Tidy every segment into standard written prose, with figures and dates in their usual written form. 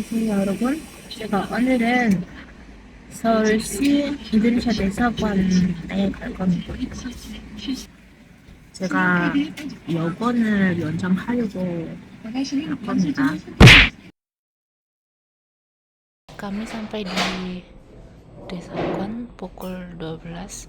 여러분, 제가 오늘은 서울시 인도네시아 대사관에 갈 겁니다. 제가 여권을 연장하려고 할 겁니다. Kami sampai di Desaguan pukul 12.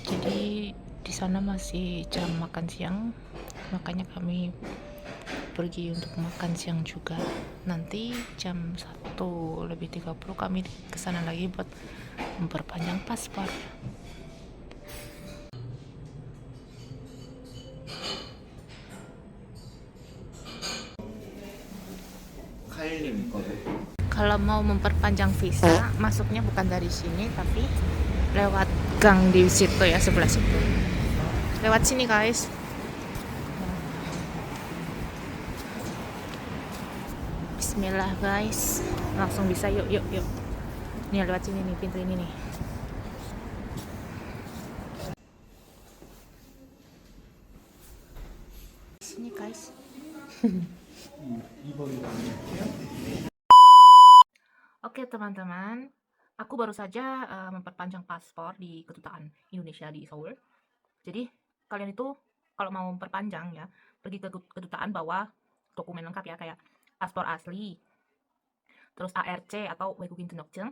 Jadi di sana masih jam makan siang. Makanya kami pergi untuk makan siang juga. Nanti jam 1:30 kami kesana lagi buat memperpanjang paspor. 카일님 있거든. Kalau mau memperpanjang visa, masuknya bukan dari sini tapi lewat gang di situ ya, sebelah situ. Lewat sini guys. Bismillah guys. Langsung bisa, yuk yuk yuk. Nih lewat sini nih, pintu ini nih. Sini guys. Oke teman-teman, aku baru saja memperpanjang paspor di kedutaan Indonesia di Seoul. Jadi kalian itu kalau mau memperpanjang ya, pergi ke kedutaan bawa dokumen lengkap ya, kayak paspor asli, terus ARC atau 외국인 등록증,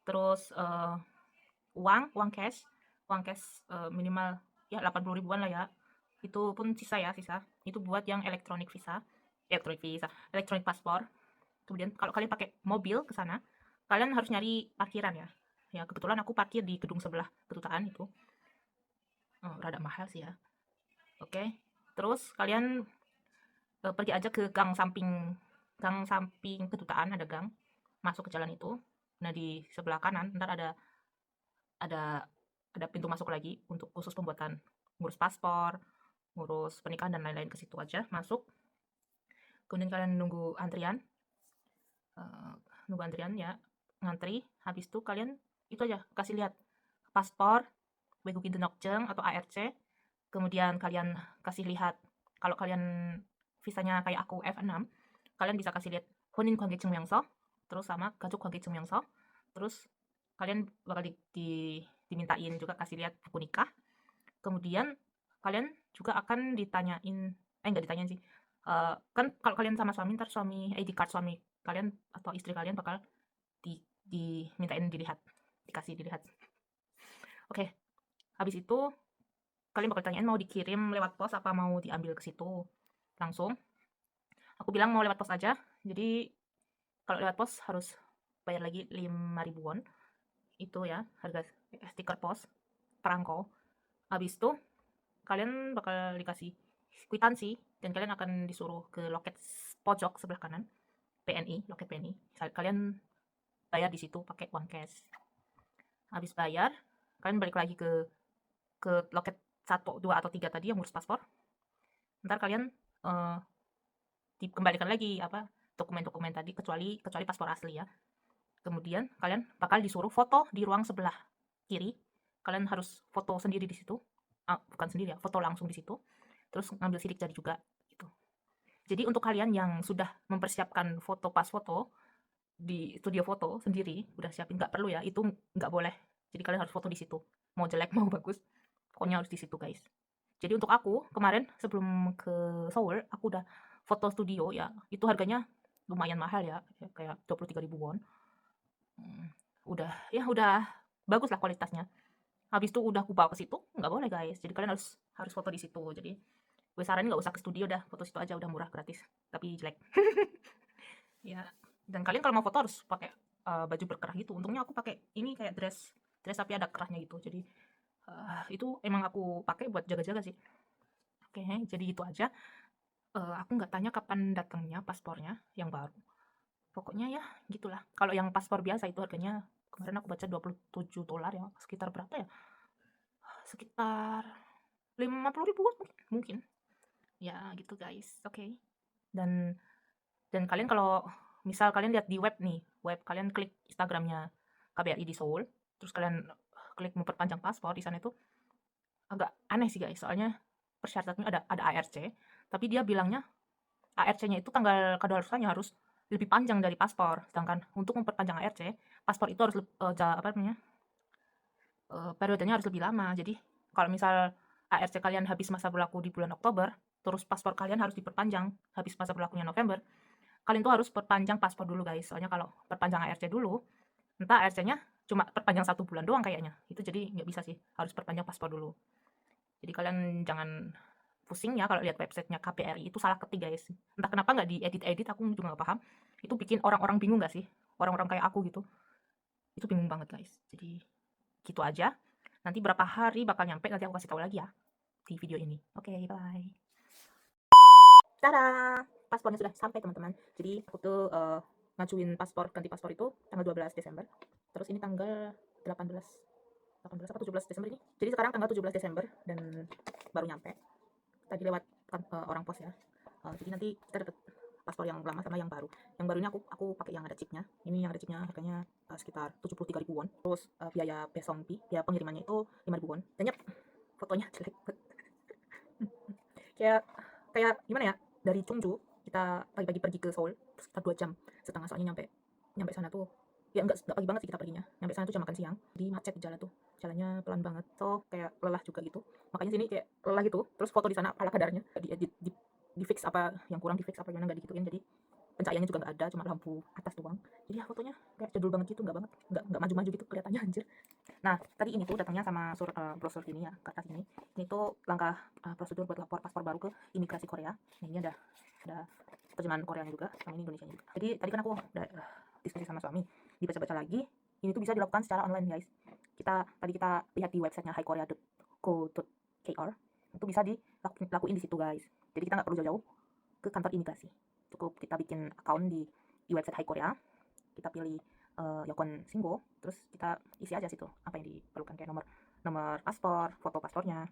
terus uang cash minimal ya 80 ribuan lah ya. Itu pun sisa ya, itu buat yang elektronik paspor. Kemudian kalau kalian pakai mobil ke sana, kalian harus nyari parkiran ya. Ya kebetulan aku parkir di gedung sebelah kedutaan itu. Rada mahal sih ya. Oke. Terus kalian pergi aja ke gang samping kedutaan, ada gang. Masuk ke jalan itu. Nah, di sebelah kanan ntar ada ada pintu masuk lagi untuk khusus pembuatan ngurus paspor, ngurus pernikahan dan lain-lain. Ke situ aja masuk. Kemudian kalian nunggu antrian. Ya, ngantri. Habis itu kalian itu aja kasih lihat paspor, 외국인 등록증 atau ARC. Kemudian kalian kasih lihat, kalau kalian visanya kayak aku F6, kalian bisa kasih lihat 혼인 관계 증명서, terus sama 가족 관계 증명서. Terus kalian bakal dimintain juga kasih lihat buku nikah. Kemudian kalian juga akan ditanyain, nggak ditanyain sih, kan kalau kalian sama suami, ntar ID card suami kalian atau istri kalian bakal dimintain dikasih dilihat. Oke, habis itu kalian bakal tanyain mau dikirim lewat pos apa mau diambil ke situ langsung. Aku bilang mau lewat pos aja. Jadi kalau lewat pos harus bayar lagi 5.000 won. Itu ya harga stiker pos perangko. Habis itu kalian bakal dikasih kwitansi dan kalian akan disuruh ke loket pojok sebelah kanan, loket PNI. Kalian bayar di situ pakai uang cash. Habis bayar, kalian balik lagi ke loket 1, 2 atau 3 tadi yang ngurus paspor. Ntar kalian dikembalikan lagi dokumen-dokumen tadi, kecuali paspor asli ya. Kemudian kalian bakal disuruh foto di ruang sebelah kiri. Kalian harus foto sendiri di situ. Bukan sendiri ya, foto langsung di situ. Terus ngambil sidik jari juga gitu. Jadi untuk kalian yang sudah mempersiapkan foto pas foto di studio foto sendiri, udah siapin, nggak perlu ya, itu nggak boleh. Jadi kalian harus foto di situ. Mau jelek mau bagus, pokoknya harus di situ guys. Jadi untuk aku kemarin sebelum ke Seoul, aku udah foto studio ya, itu harganya lumayan mahal ya, kayak 23.000 won. Udah bagus lah kualitasnya. Habis itu udah aku bawa ke situ, nggak boleh guys. Jadi kalian harus foto di situ. Jadi gue saranin nggak usah ke studio, dah foto situ aja, udah murah, gratis, tapi jelek. Ya, dan kalian kalau mau foto harus pakai baju berkerah gitu. Untungnya aku pakai ini kayak dress tapi ada kerahnya gitu. Jadi itu emang aku pakai buat jaga-jaga sih. Oke, jadi itu aja. Aku nggak tanya kapan datangnya paspornya yang baru. Pokoknya ya gitulah. Kalau yang paspor biasa itu harganya kemarin aku baca $27 ya. Sekitar berapa ya? Sekitar 50 ribuan mungkin. Ya gitu guys. Oke. Dan kalian kalau misal kalian lihat di web nih, kalian klik Instagramnya KBRI di Seoul, terus kalian klik memperpanjang paspor, di sana itu agak aneh sih guys. Soalnya persyaratannya ada ARC, tapi dia bilangnya ARC-nya itu tanggal kadaluarsanya harus lebih panjang dari paspor. Sedangkan untuk memperpanjang ARC, paspor itu harus periodenya harus lebih lama. Jadi kalau misal ARC kalian habis masa berlaku di bulan Oktober, terus paspor kalian harus diperpanjang habis masa berlakunya November, kalian tuh harus perpanjang paspor dulu guys. Soalnya kalau perpanjang ARC dulu, entah ARC-nya cuma perpanjang 1 bulan doang kayaknya. Itu jadi nggak bisa sih, harus perpanjang paspor dulu. Jadi kalian jangan pusing ya kalau lihat websitenya KBRI itu salah ketik guys. Entah kenapa nggak diedit-edit, aku juga nggak paham. Itu bikin orang-orang bingung nggak sih? Orang-orang kayak aku gitu. Itu bingung banget guys. Jadi gitu aja. Nanti berapa hari bakal nyampe, nanti aku kasih tahu lagi ya di video ini. Oke, bye. Tada! Paspornya sudah sampai teman-teman. Jadi aku tuh ngajuin ganti paspor itu tanggal 12 Desember. Terus ini tanggal 18 atau 17 Desember ini. Jadi sekarang tanggal 17 Desember dan baru nyampe. Tadi lewat orang pos ya. Jadi nanti kita dapat paspor yang lama sama yang baru. Yang baru ini aku pakai yang ada chipnya. Ini yang ada chipnya harganya sekitar 73.000 won. Terus biaya pesongpi, biaya pengirimannya itu 5.000 won. Dan yep, fotonya jelek banget. kayak gimana ya? Dari Chungju kita pagi-pagi pergi ke Seoul, terus kita 2 jam setengah soalnya nyampe sana tuh. Ya enggak pagi banget sih kita perginya. Nyampe sana tuh jam makan siang. Di macet di jalan tuh. Jalannya pelan banget. So kayak lelah juga gitu. Makanya sini kayak lelah gitu. Terus foto di sana ala kadarnya, di fix apa yang kurang, di fix apa gimana, nggak digituin. Jadi pencahayaannya juga nggak ada, cuma lampu atas doang. Jadi ya fotonya kayak jadul banget gitu, nggak maju-maju gitu kelihatannya anjir. Nah, tadi ini tuh datangnya sama brosur ini ya, kertas ini. Ini tuh langkah prosedur buat lapor paspor baru ke imigrasi Korea. Nah, ini ada terjemahan Koreanya juga, sama ini Indonesia juga. Jadi tadi kan aku udah diskusi sama suami, dibaca-baca lagi. Ini tuh bisa dilakukan secara online guys. Tadi kita lihat di websitenya highkorea.co.kr. Itu bisa dilakuin di situ guys. Jadi kita nggak perlu jauh-jauh ke kantor imigrasi. Cukup kita bikin account di website Hai Korea, kita pilih Yokon Singgo, terus kita isi aja situ apa yang diperlukan, kayak nomor paspor, foto paspornya,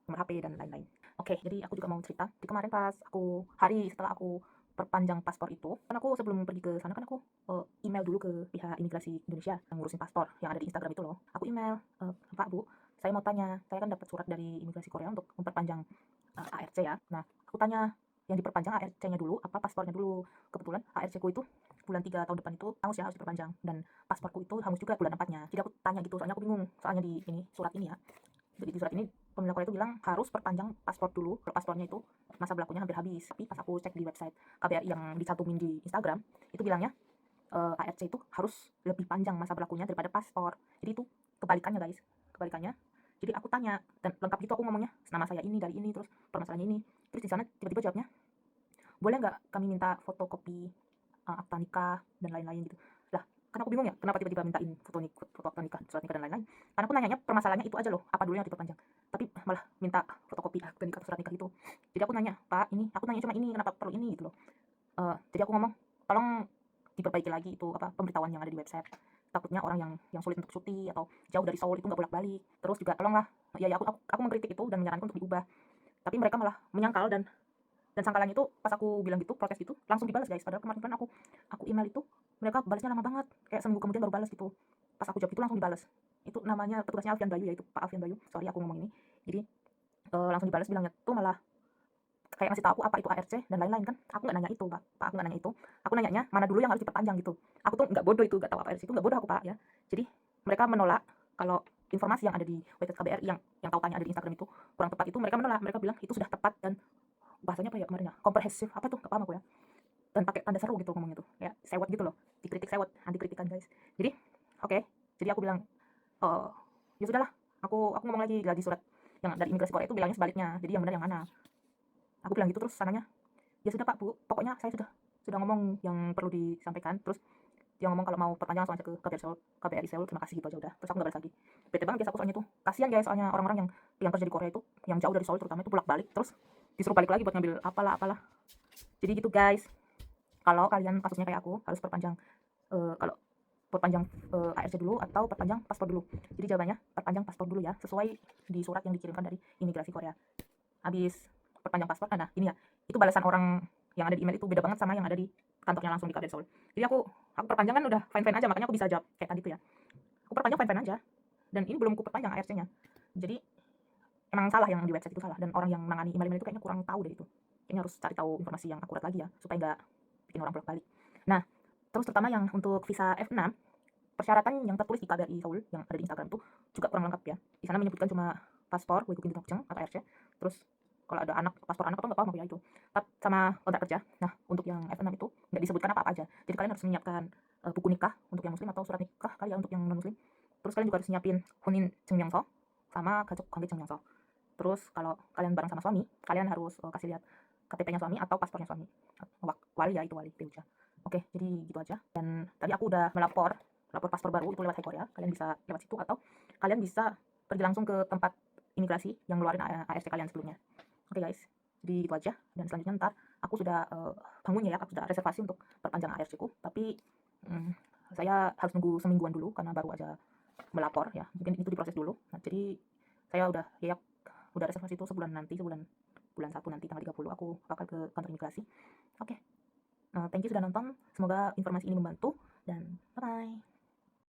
nomor HP dan lain-lain. Oke, jadi aku juga mau cerita. Di kemarin pas hari setelah aku perpanjang paspor itu, kan aku sebelum pergi ke sana kan aku email dulu ke pihak imigrasi Indonesia yang ngurusin paspor yang ada di Instagram itu loh. Aku email, Pak Bu, saya mau tanya, saya kan dapat surat dari imigrasi Korea untuk memperpanjang ARC ya. Nah, aku tanya yang diperpanjang ARC-nya dulu apa paspornya dulu. Kebetulan ARC-ku itu bulan 3 tahun depan itu hangus ya, harus diperpanjang, dan pasporku itu hangus juga bulan 4-nya. Jadi aku tanya gitu, soalnya aku bingung, soalnya di surat ini ya. Jadi di surat ini pemerintah Korea itu bilang harus perpanjang paspor dulu, kalau paspornya itu masa berlakunya hampir habis. Tapi pas aku cek di website KBRI yang dicantumin di Instagram, itu bilangnya ARC itu harus lebih panjang masa berlakunya daripada paspor. Jadi itu kebalikannya guys, kebalikannya. Jadi aku tanya dan lengkap gitu, aku ngomongnya nama saya ini, dari ini, terus permasalahannya ini. Terus di sana tiba-tiba jawabnya, boleh nggak kami minta fotokopi akta nikah dan lain-lain gitu. Lah, kan aku bingung ya, kenapa tiba-tiba mintain foto akta nikah, surat nikah dan lain-lain. Karena aku nanyanya permasalahannya itu aja loh, apa dulu yang diperpanjang. Tapi malah minta fotokopi akta nikah, surat nikah itu. Jadi aku nanya, Pak, aku nanya cuma ini, kenapa perlu ini gitu loh. Jadi aku ngomong, tolong diperbaiki lagi itu pemberitahuan yang ada di website. Takutnya orang yang sulit untuk cuti atau jauh dari Seoul itu nggak bolak-balik. Terus juga tolonglah, ya aku mengkritik itu dan menyarankan untuk diubah. Tapi mereka malah menyangkal, dan sangkalannya itu pas aku bilang gitu, protes gitu, langsung dibalas guys. Padahal kemarin aku email itu, mereka balasnya lama banget, kayak seminggu kemudian baru balas gitu. Pas aku jawab itu langsung dibalas. Itu namanya petugasnya Alfian Bayu, yaitu Pak Alfian Bayu, sorry aku ngomong ini. Jadi langsung dibalas, bilangnya tuh malah kayak ngasih tahu aku apa itu ARC dan lain-lain. Kan aku nggak nanya itu Pak, aku nggak nanya itu. Aku nanyanya mana dulu yang harus diperpanjang gitu. Aku tuh nggak bodoh itu, nggak tahu apa ARC itu, nggak bodoh aku Pak ya. Jadi mereka menolak kalau informasi yang ada di website KBRI yang tautannya ada di Instagram itu kurang tepat. Itu mereka menolak, mereka bilang itu sudah tepat dan bahasanya apa ya kemarin ya, komprehensif apa tuh, nggak paham aku ya, dan pakai tanda seru gitu ngomongnya tuh, kayak sewot gitu loh, dikritik sewot, anti kritikan guys. Jadi oke, jadi aku bilang ya sudahlah, aku ngomong lagi surat yang dari imigrasi Korea itu bilangnya sebaliknya, jadi yang benar yang mana, aku bilang gitu. Terus sananya, ya sudah Pak Bu, pokoknya saya sudah ngomong yang perlu disampaikan. Terus dia ngomong kalau mau perpanjangan soalnya ke KBRI Seoul, terima kasih gitu aja udah. Terus aku nggak balik lagi. Bete banget guys aku soalnya tuh, kasihan guys, soalnya orang-orang yang kerja di Korea itu, yang jauh dari Seoul terutama, itu bolak-balik terus disuruh balik lagi buat ngambil apalah. Jadi gitu guys, kalau kalian kasusnya kayak aku harus perpanjang, kalau perpanjang ARC dulu atau perpanjang paspor dulu. Jadi jawabannya perpanjang paspor dulu ya, sesuai di surat yang dikirimkan dari imigrasi Korea. Habis perpanjang paspor, nah ini ya, itu balasan orang yang ada di email itu beda banget sama yang ada di kantornya langsung di KBRI Seoul. Jadi aku perpanjang kan udah fine aja, makanya aku bisa jawab kayak tadi tuh ya. Aku perpanjang fine aja, dan ini belum aku perpanjang ARC-nya. Jadi emang salah, yang di website itu salah, dan orang yang menangani email itu kayaknya kurang tahu deh itu. Kayaknya harus cari tahu informasi yang akurat lagi ya, supaya nggak bikin orang bolak-balik. Nah, terus terutama yang untuk visa F6, persyaratan yang tertulis di KBRI Seoul yang ada di Instagram tuh juga kurang lengkap ya. Di sana menyebutkan cuma paspor, wegukindeokjeng atau ARC, terus kalau ada anak, paspor anak atau nggak paham aku ya itu. Sama kontrak kerja. Nah, untuk yang F6 itu nggak disebutkan apa-apa aja. Jadi kalian harus menyiapkan buku nikah untuk yang muslim atau surat nikah kali ya untuk yang non muslim. Terus kalian juga harus nyiapin hunin jengmyeongso sama gajok 관계 jengmyeongso. Terus kalau kalian bareng sama suami, kalian harus kasih lihat KTP-nya suami atau paspornya suami. Wali ya, itu wali Peuja. Oke, jadi gitu aja. Dan tadi aku udah lapor paspor baru itu lewat Korea. Kalian bisa lewat situ atau kalian bisa pergi langsung ke tempat imigrasi yang ngeluarin ARC kalian sebelumnya. Oke guys, jadi gitu aja. Dan selanjutnya ntar aku sudah bangun ya, aku sudah reservasi untuk perpanjang ARC ku. Tapi saya harus nunggu semingguan dulu karena baru aja melapor ya. Mungkin itu diproses dulu. Nah, jadi saya udah reservasi itu sebulan 1 nanti tanggal 30 aku bakal ke kantor imigrasi. Oke. Thank you sudah nonton. Semoga informasi ini membantu dan